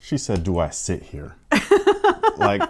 She said, do I sit here? Like...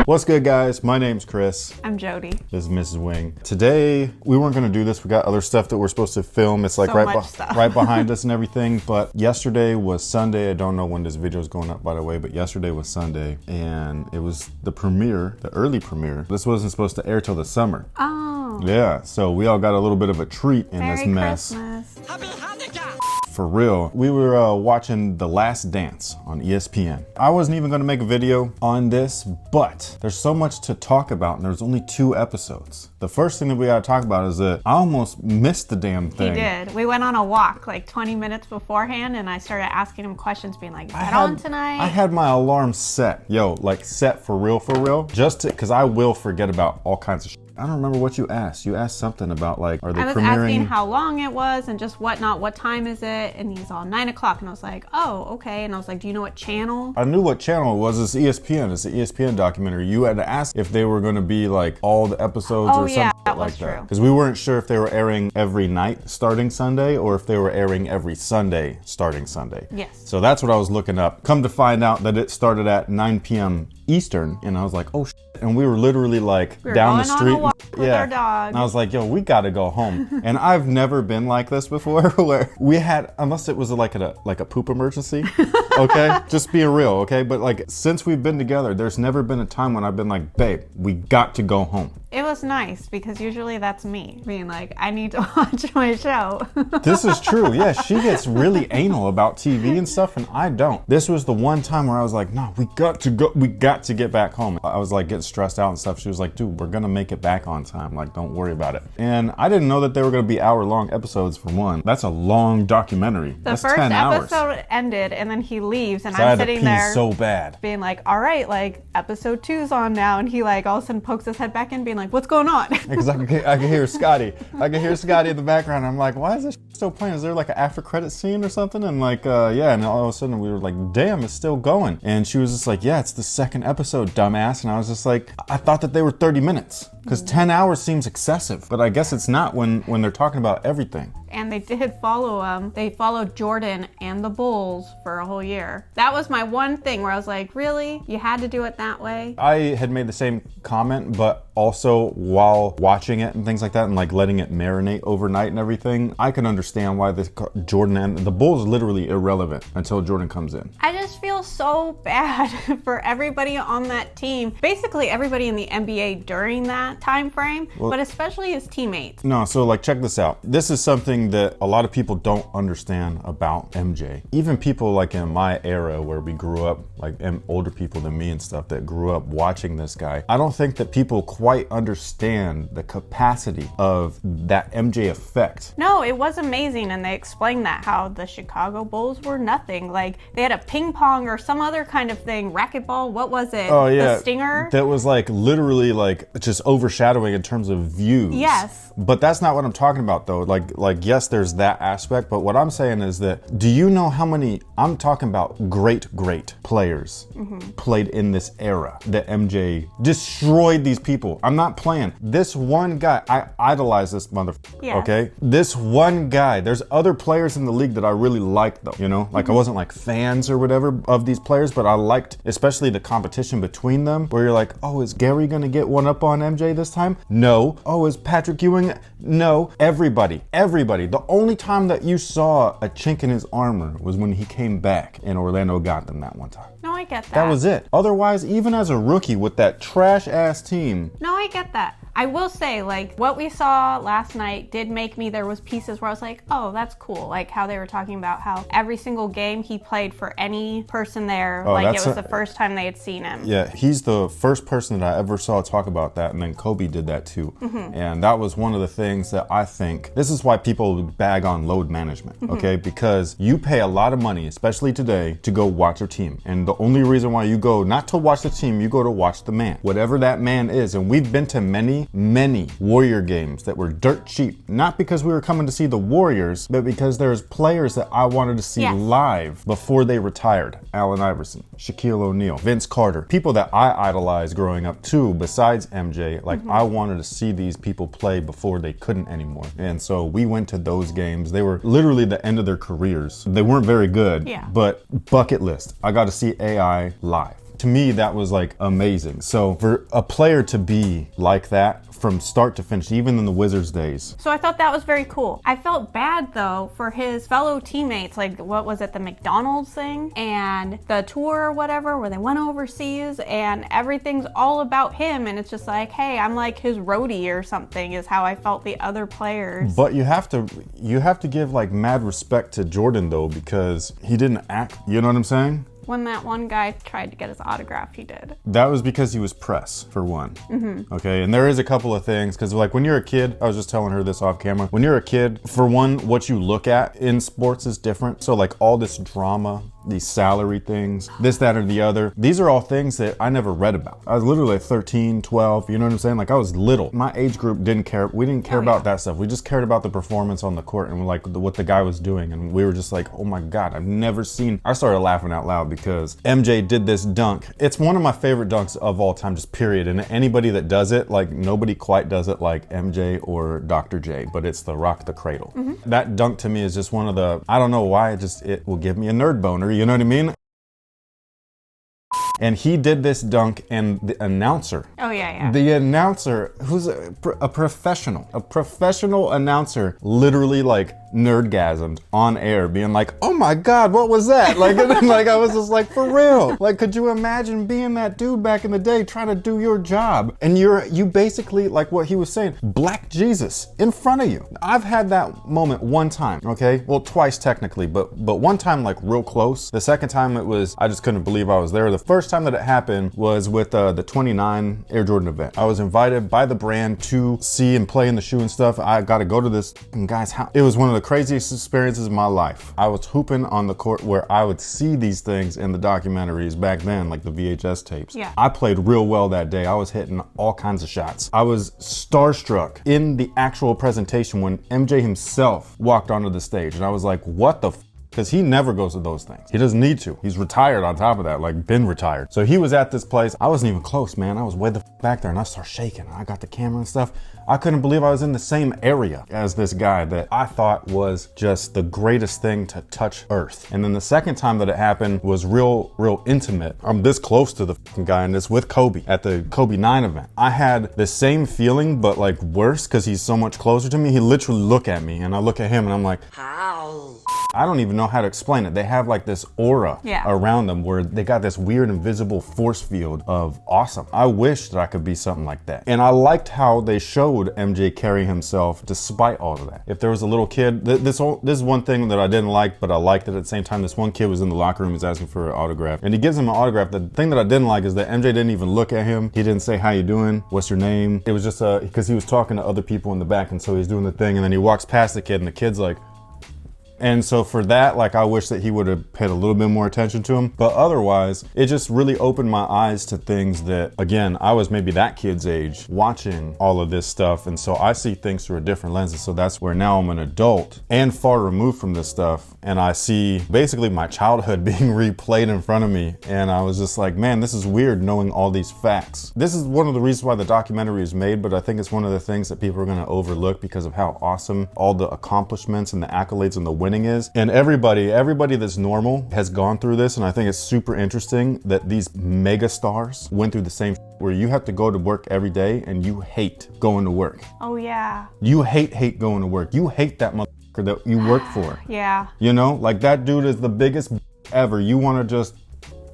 What's good, guys? My name's Chris. I'm Jody. This is Mrs. Wing. Today, we weren't going to do this. We got other stuff that we're supposed to film. It's like So right behind us and everything. But yesterday was Sunday. I don't know when this video is going up, by the way, but yesterday was Sunday. And it was the premiere, the early premiere. This wasn't supposed to air till the summer. Oh. Yeah, so we all got a little bit of a treat in Merry this mess. Christmas. Happy Hanukkah! For real. We were watching The Last Dance on ESPN. I wasn't even gonna make a video on this, but there's so much to talk about and there's only 2 episodes. The first thing that we gotta talk about is that I almost missed the damn thing. He did. We went on a walk like 20 minutes beforehand and I started asking him questions being like, is that on tonight? I had my alarm set. Yo, like set for real. Just to, cause I will forget about all kinds of shit. I don't remember what you asked. You asked something about like, are they premiering? I was asking how long it was and just whatnot, what time is it? And he's all 9 o'clock. And I was like, oh, okay. And I was like, do you know what channel? I knew what channel it was. It's ESPN. It's an ESPN documentary. You had to ask if they were going to be like all the episodes or something that like was that. true. Because we weren't sure if they were airing every night starting Sunday or if they were airing every Sunday starting Sunday. Yes. So that's what I was looking up. Come to find out that it started at 9 p.m. Eastern. And I was like, oh, shit. And we were literally like down the street. On a walk with our dog. And I was like, yo, we got to go home. And I've never been like this before where we had, unless it was like a poop emergency. Okay. Just being real. Okay. But like, since we've been together, there's never been a time when I've been like, babe, we got to go home. It was nice because usually that's me being like, I need to watch my show. This is true. Yeah, she gets really anal about TV and stuff, and I don't. This was the one time where I was like, no, we got to go. We got to get back home. I was like getting stressed out and stuff. She was like, dude, we're going to make it back on time. Like, don't worry about it. And I didn't know that they were going to be hour-long episodes for one. That's a long documentary. That's first 10 hours. episode ended and then he leaves and So I I'm had to sitting pee there so bad. being like, all right, like episode 2's on now. And he like all of a sudden pokes his head back in being like, what's going on? Because I can hear Scotty. I can hear Scotty in the background. I'm like, why is this still playing? Is there like an after credit scene or something? And like, yeah, and all of a sudden we were like, damn, it's still going. And she was just like, yeah, it's the 2nd episode, dumbass. And I was just like, I thought that they were 30 minutes because 10 hours seems excessive, but I guess it's not when they're talking about everything. And they did follow they followed Jordan and the Bulls for a whole year. That was my one thing where I was like, really? You had to do it that way? I had made the same comment, but also while watching it and things like that and like letting it marinate overnight and everything, I can understand why Jordan and the Bulls literally irrelevant until Jordan comes in. I just feel so bad for everybody on that team. Basically everybody in the NBA during that time frame, but especially his teammates. No, so like check this out. This is something that a lot of people don't understand about MJ. Even people like in my era where we grew up, like older people than me and stuff that grew up watching this guy, I don't think that people quite understand the capacity of that MJ effect. No, it was amazing, and they explained that how the Chicago Bulls were nothing. Like they had a ping pong or some other kind of thing, racquetball. What was it? Oh yeah, the Stinger. That was like literally like just overshadowing in terms of views. Yes. But that's not what I'm talking about though. Like yes, there's that aspect, but what I'm saying is that, do you know how many, I'm talking about great players played in this era that MJ destroyed these people. I'm not playing. This one guy, I idolize this motherfucker, Yes. okay? This one guy, there's other players in the league that I really liked though, you know? Like I wasn't like fans or whatever of these players, but I liked especially the competition between them where you're like, oh, is Gary gonna get one up on MJ this time? No. Oh, is Patrick Ewing? No. Everybody. The only time that you saw a chink in his armor was when he came back and Orlando got them that one time. No, I get that. That was it. Otherwise, even as a rookie with that trash ass team. No, I get that. I will say, like, what we saw last night did make me, there was pieces where I was like, oh, that's cool. Like how they were talking about how every single game he played for any person there, like it was the first time they had seen him. Yeah, he's the first person that I ever saw talk about that, and then Kobe did that too. And that was one of the things that I think, this is why people bag on load management, okay? Because you pay a lot of money, especially today, to go watch your team. And the only reason why you go not to watch the team, you go to watch the man, whatever that man is. And we've been to many many Warrior games that were dirt cheap. Not because we were coming to see the Warriors, but because there's players that I wanted to see live before they retired. Allen Iverson, Shaquille O'Neal, Vince Carter. People that I idolized growing up too, besides MJ. Like, I wanted to see these people play before they couldn't anymore. And so we went to those games. They were literally the end of their careers. They weren't very good, but bucket list. I got to see AI live. To me, that was like amazing. So for a player to be like that from start to finish, even in the Wizards days. So I thought that was very cool. I felt bad though for his fellow teammates, like what was it, the McDonald's thing and the tour or whatever, where they went overseas and everything's all about him. And it's just like, hey, I'm like his roadie or something is how I felt the other players. But you have to give like mad respect to Jordan though, because he didn't act, you know what I'm saying? When that one guy tried to get his autograph, he did. That was because he was press, for one. Okay, and there is a couple of things, because like when you're a kid, I was just telling her this off camera, when you're a kid, for one, what you look at in sports is different. So like all this drama, these salary things, this, that, or the other, these are all things that I never read about. I was literally like 13, 12, you know what I'm saying? Like I was little. My age group didn't care. We didn't care about that stuff. We just cared about the performance on the court and like what the guy was doing. And we were just like, oh my God, I've never seen, I started laughing out loud because MJ did this dunk. It's one of my favorite dunks of all time, just period. And anybody that does it, like nobody quite does it like MJ or Dr. J, but it's the rock the cradle. That dunk to me is just one of the, I don't know why, it will give me a nerd boner, you know what I mean? And he did this dunk, and the announcer. The announcer, who's a professional announcer, literally like nerdgasmed on air, being like, "Oh my God, what was that?" Like, and then, like I was just like, for real. Like, could you imagine being that dude back in the day trying to do your job, and you basically, like what he was saying, Black Jesus in front of you. I've had that moment one time, okay? Well, twice technically, but one time like real close. The second time it was, I just couldn't believe I was there. The first time that it happened was with the 29 Air Jordan event. I was invited by the brand to see and play in the shoe and stuff. I got to go to this guy's house. It was one of the craziest experiences of my life. I was hooping on the court where I would see these things in the documentaries back then, like the VHS tapes. I played real well that day. I was hitting all kinds of shots. I was starstruck in the actual presentation when MJ himself walked onto the stage, and I was like, what the because he never goes to those things. He doesn't need to. He's retired on top of that, like been retired. So he was at this place. I wasn't even close, man. I was way the back there and I started shaking. I got the camera and stuff. I couldn't believe I was in the same area as this guy that I thought was just the greatest thing to touch earth. And then the second time that it happened was real intimate. I'm this close to the guy, and it's with Kobe at the Kobe 9 event. I had the same feeling, but like worse because he's so much closer to me. He literally looked at me and I look at him and I'm like, how? I don't even know how to explain it. They have like this aura around them where they got this weird invisible force field of awesome. I wish that I could be something like that. And I liked how they showed MJ carry himself despite all of that. If there was a little kid, this is one thing that I didn't like, but I liked it at the same time. This one kid was in the locker room, he's asking for an autograph, and he gives him an autograph. The thing that I didn't like is that MJ didn't even look at him. He didn't say, how you doing? What's your name? It was just because he was talking to other people in the back, and so he's doing the thing, and then he walks past the kid, and the kid's like, and so for that, like, I wish that he would have paid a little bit more attention to him. But otherwise, it just really opened my eyes to things that, again, I was maybe that kid's age watching all of this stuff. And so I see things through a different lens. And so that's where now I'm an adult and far removed from this stuff. And I see basically my childhood being replayed in front of me. And I was just like, man, this is weird knowing all these facts. This is one of the reasons why the documentary is made, but I think it's one of the things that people are going to overlook because of how awesome all the accomplishments and the accolades and the winning is. And everybody that's normal has gone through this, and I think it's super interesting that these mega stars went through the same where you have to go to work every day and you hate going to work. Oh yeah. You hate going to work. You hate that motherfucker that you work for. Yeah. You know, like that dude is the biggest ever. You want to just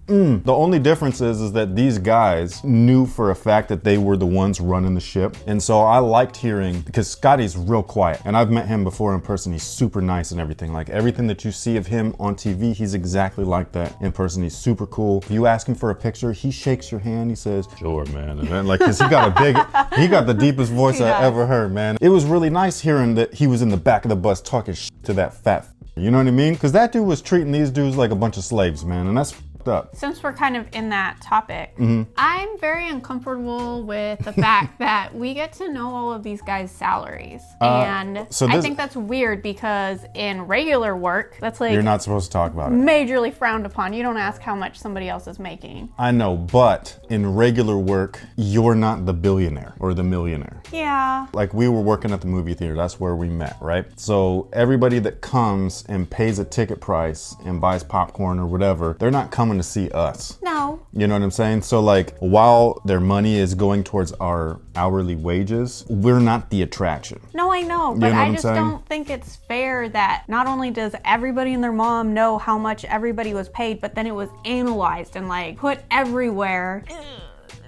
The only difference is that these guys knew for a fact that they were the ones running the ship. And so I liked hearing, because Scotty's real quiet, and I've met him before in person. He's super nice and everything. Like everything that you see of him on TV, he's exactly like that in person. He's super cool. If you ask him for a picture, he shakes your hand. He says, "Sure, man." And then, like, cause he got the deepest voice I ever heard, man. It was really nice hearing that he was in the back of the bus talking shit to that fat. You know what I mean? Cause that dude was treating these dudes like a bunch of slaves, man. And that's fucked up. Since we're kind of in that topic, I'm very uncomfortable with the fact that we get to know all of these guys' salaries. And I think that's weird because in regular work, that's like... You're not supposed to talk about it. Majorly frowned upon. You don't ask how much somebody else is making. I know, but in regular work, you're not the billionaire or the millionaire. Yeah. Like we were working at the movie theater, that's where we met, right? So everybody that comes and pays a ticket price and buys popcorn or whatever, they're not coming to see us. No. You know what I'm saying? So like while their money is going towards our hourly wages, we're not the attraction. No, I know, but I just don't think it's fair that not only does everybody and their mom know how much everybody was paid, but then it was analyzed and like put everywhere.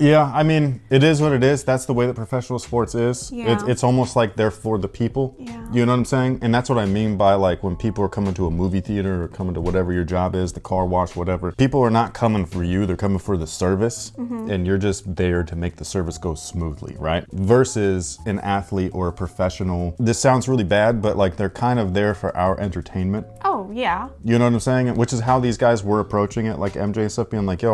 Yeah, I mean, it is what it is. That's the way that professional sports is. Yeah. It's almost like they're for the people. Yeah. You know what I'm saying? And that's what I mean by like when people are coming to a movie theater or coming to whatever your job is, the car wash, whatever. People are not coming for you. They're coming for the service. And you're just there to make the service go smoothly, right? Versus an athlete or a professional. This sounds really bad, but like they're kind of there for our entertainment. Oh, yeah. You know what I'm saying? Which is how these guys were approaching it. Like MJ and stuff being like, yo,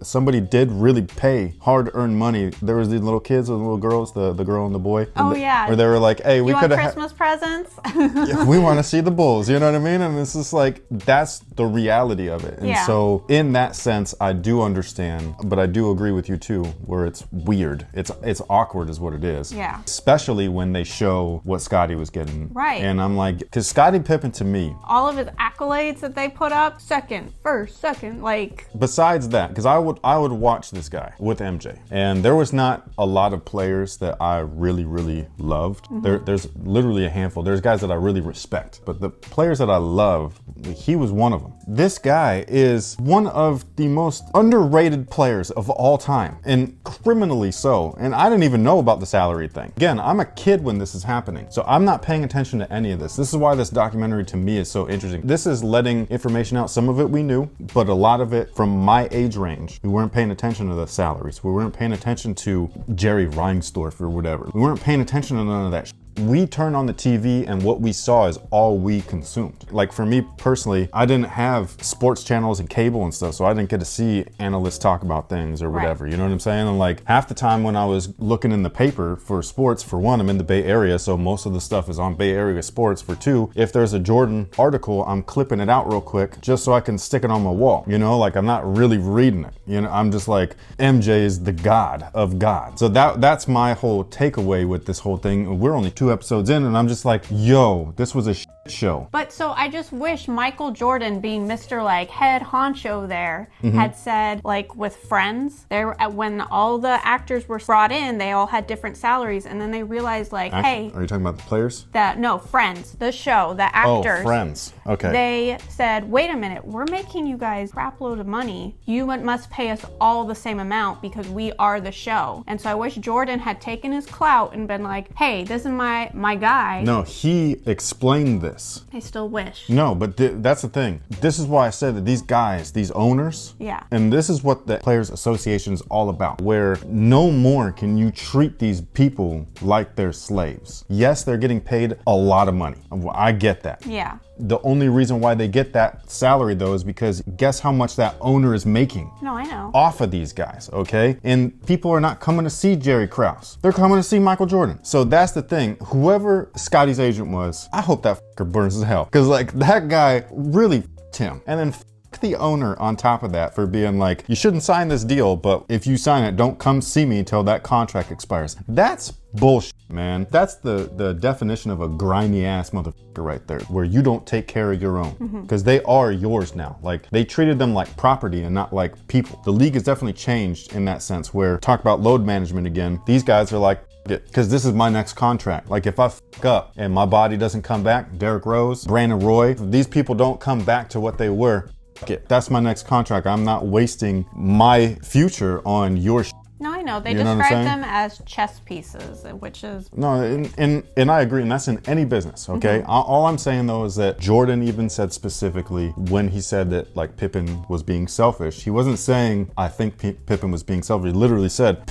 somebody did really pay hard-earned money. There was these little kids, the little girls, the girl and the boy. Yeah. Where they were like, hey, we could have Christmas presents? Yeah, we want to see the Bulls, you know what I mean? And it's just like, that's the reality of it. And so in that sense, I do understand, but I do agree with you too, where it's weird. It's awkward is what it is. Yeah. Especially when they show what Scottie was getting. Right. And I'm like, because Scottie Pippen to me, all of his accolades that they put up, second, first, second, like... Besides that, because I would watch this guy with MJ, and there was not a lot of players that I really, really loved. There's literally a handful. There's guys that I really respect, but the players that I love, he was one of them. This guy is one of the most underrated players of all time, and criminally so. And I didn't even know about the salary thing. Again, I'm a kid when this is happening, so I'm not paying attention to any of this. This is why this documentary to me is so interesting. This is letting information out. Some of it we knew, but a lot of it from my age range, we weren't paying attention to the salaries. We weren't paying attention to Jerry Reinsdorf or whatever. We weren't paying attention to none of that shit. We turned on the TV and what we saw is all we consumed. Like for me personally, I didn't have sports channels and cable and stuff, so I didn't get to see analysts talk about things or whatever. Right. You know what I'm saying? And like half the time when I was looking in the paper for sports, for one, I'm in the Bay Area, so most of the stuff is on Bay Area sports. For two, if there's a Jordan article, I'm clipping it out real quick just so I can stick it on my wall. You know, like I'm not really reading it. You know, I'm just like, MJ is the god of God. So that's my whole takeaway with this whole thing. We're only 2 episodes in and I'm just like, yo, this was a show. But so I just wish Michael Jordan, being Mr. like head honcho there, had said like with Friends, there when all the actors were brought in, they all had different salaries, and then they realized like, hey, are you talking about the players? No, Friends, the show, the actors. Oh, Friends. Okay. They said, wait a minute, we're making you guys a crap load of money. You must pay us all the same amount because we are the show. And so I wish Jordan had taken his clout and been like, hey, this is my guy. No, he explained this. I still wish. No, but that's the thing. This is why I said that these guys, these owners, and this is what the Players Association is all about, where no more can you treat these people like they're slaves. Yes, they're getting paid a lot of money. I get that. Yeah. The only reason why they get that salary though is because guess how much that owner is making? No, I know. Off of these guys, okay? And people are not coming to see Jerry Krause. They're coming to see Michael Jordan. So that's the thing. Whoever Scottie's agent was, I hope that fucker burns as hell. Cause like that guy really f***ed him. And then the owner on top of that for being like, you shouldn't sign this deal, but if you sign it, don't come see me until that contract expires. That's bullshit, man. That's the definition of a grimy ass motherfucker right there, where you don't take care of your own, because they are yours now. Like they treated them like property and not like people. The league has definitely changed in that sense, where talk about load management again. These guys are like, because this is my next contract. Like if I fuck up and my body doesn't come back, Derrick Rose, Brandon Roy, if these people don't come back to what they were, that's my next contract. I'm not wasting my future on your shit. No, I know. They describe them as chess pieces, which is... No, and I agree, and that's in any business, okay? All I'm saying, though, is that Jordan even said specifically when he said that, like, Pippen was being selfish, he wasn't saying, I think Pippen was being selfish. He literally said,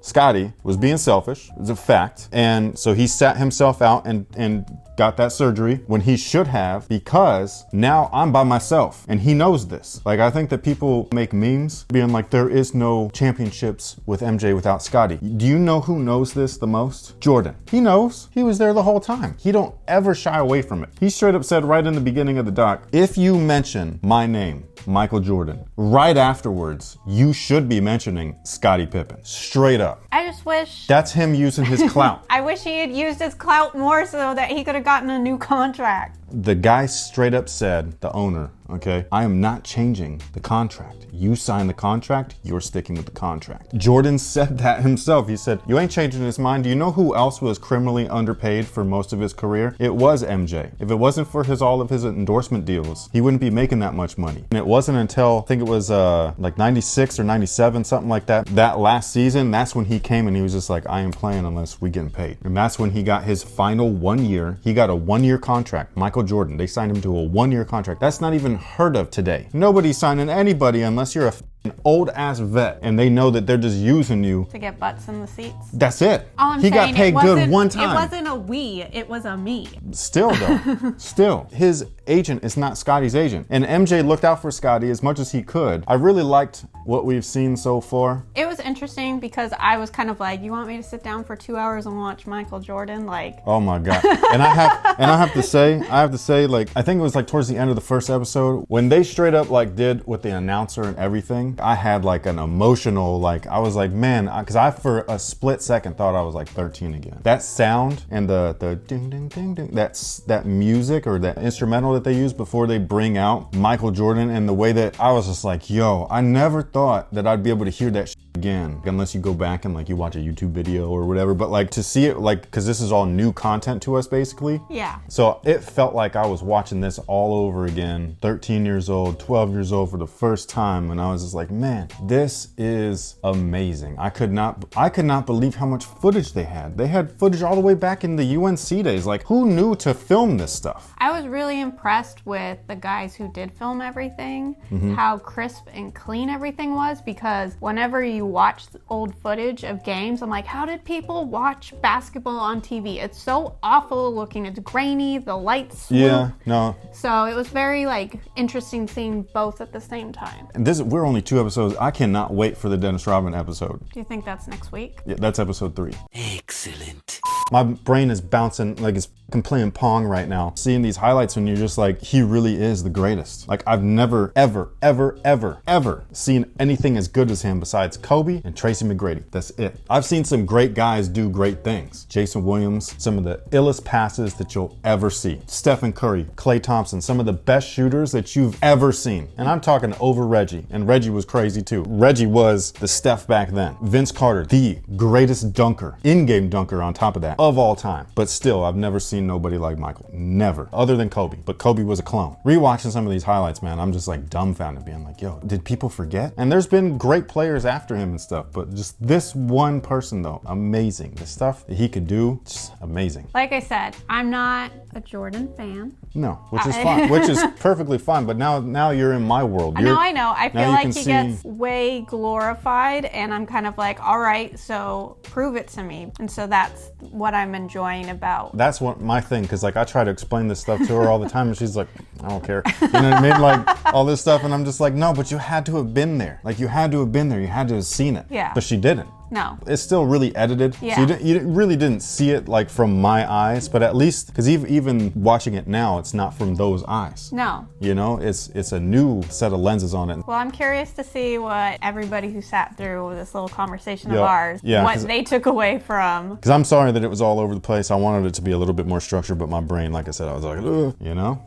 Scottie, was being selfish. It's a fact. And so he sat himself out and got that surgery when he should have, because now I'm by myself and he knows this. Like, I think that people make memes being like, there is no championships with MJ without Scottie. Do you know who knows this the most? Jordan. He knows. He was there the whole time. He don't ever shy away from it. He straight up said right in the beginning of the doc, if you mention my name, Michael Jordan, right afterwards, you should be mentioning Scottie Pippen. Straight up. I just wish... That's him using his clout. I wish he had used his clout more so that he could have gotten a new contract. The guy straight up said, the owner, okay, I am not changing the contract. You sign the contract, you're sticking with the contract. Jordan said that himself. He said, you ain't changing his mind. Do you know who else was criminally underpaid for most of his career? It was MJ. If it wasn't for all of his endorsement deals, he wouldn't be making that much money. And it wasn't until, I think it was like 96 or 97, something like that, that last season, that's when he came and he was just like, I ain't playing unless we getting paid. And that's when he got his final 1 year. He got a 1 year contract. Michael Jordan, they signed him to a 1 year contract. That's not even heard of today. Nobody's signing anybody unless you're an old ass vet and they know that they're just using you to get butts in the seats. That's it. All I'm he got paid good one time. It wasn't a we, it was a me. Still though, still. His agent is not Scottie's agent. And MJ looked out for Scottie as much as he could. I really liked what we've seen so far. It was interesting because I was kind of like, you want me to sit down for 2 hours and watch Michael Jordan? Like, oh my God. And I have to say, like, I think it was like towards the end of the first episode when they straight up like did with the announcer and everything. I had like an emotional, like, I was like, man, because I for a split second thought I was like 13 again. That sound and the ding ding ding ding, that music or that instrumental that they use before they bring out Michael Jordan, and the way that I was just like, yo, I never thought that I'd be able to hear that again, unless you go back and like you watch a YouTube video or whatever, but like to see it, like, because this is all new content to us basically. Yeah. So it felt like I was watching this all over again, 13 years old, 12 years old for the first time, and I was just like, man, this is amazing. I could not believe how much footage they had. They had footage all the way back in the UNC days. Like, who knew to film this stuff? I was really impressed with the guys who did film everything, how crisp and clean everything was, because whenever you watch old footage of games, I'm like, how did people watch basketball on TV? It's so awful looking. It's grainy, the lights swoop. Yeah, no. So it was very like interesting seeing both at the same time. And we're only 2 episodes. I cannot wait for the Dennis Rodman episode. Do you think that's next week? Yeah, that's episode 3. Excellent. My brain is bouncing like it's playing Pong right now. Seeing these highlights when you're just like, he really is the greatest. Like, I've never, ever, ever, ever, ever seen anything as good as him besides Kobe and Tracy McGrady. That's it. I've seen some great guys do great things. Jason Williams, some of the illest passes that you'll ever see. Stephen Curry, Klay Thompson, some of the best shooters that you've ever seen. And I'm talking over Reggie. And Reggie was crazy too. Reggie was the Steph back then. Vince Carter, the greatest dunker, in-game dunker on top of that, of all time. But still, I've never seen nobody like Michael. Never. Other than Kobe. But Kobe was a clone. Rewatching some of these highlights, man, I'm just like dumbfounded, being like, yo, did people forget? And there's been great players after him and stuff, but just this one person though, amazing. The stuff that he could do, just amazing. Like I said, I'm not a Jordan fan. No, which is fine, which is perfectly fine. But now you're in my world. No, I know. I feel like he gets way glorified, and I'm kind of like, all right, so prove it to me. And so that's what I'm enjoying about. That's what my thing, because like I try to explain this stuff to her all the time, and she's like, I don't care. You know what I mean? Like all this stuff, and I'm just like, no, but you had to have been there. Like you had to have been there. You had to have seen it. Yeah. But she didn't. No. It's still really edited. Yeah. So you really didn't see it like from my eyes, but at least, because even watching it now, it's not from those eyes. No. You know, it's a new set of lenses on it. Well, I'm curious to see what everybody who sat through this little conversation of ours, what they took away from. Because I'm sorry that it was all over the place. I wanted it to be a little bit more structured, but my brain, like I said, I was like, ugh, you know?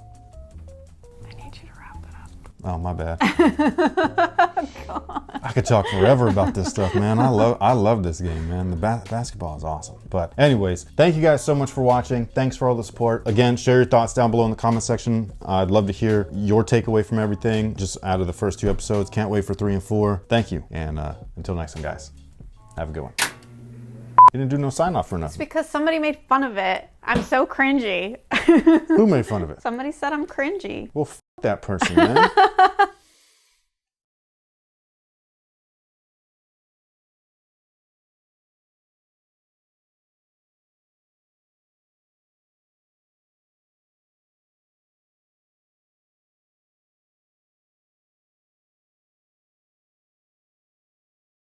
Oh, my bad. I could talk forever about this stuff, man. I love this game, man. The basketball is awesome. But anyways, thank you guys so much for watching. Thanks for all the support. Again, share your thoughts down below in the comment section. I'd love to hear your takeaway from everything, just out of the first 2 episodes. Can't wait for 3 and 4. Thank you. And until next time, guys, have a good one. You didn't do no sign off for nothing. It's because somebody made fun of it. I'm so cringy. Who made fun of it? Somebody said I'm cringy. Well, that person, man.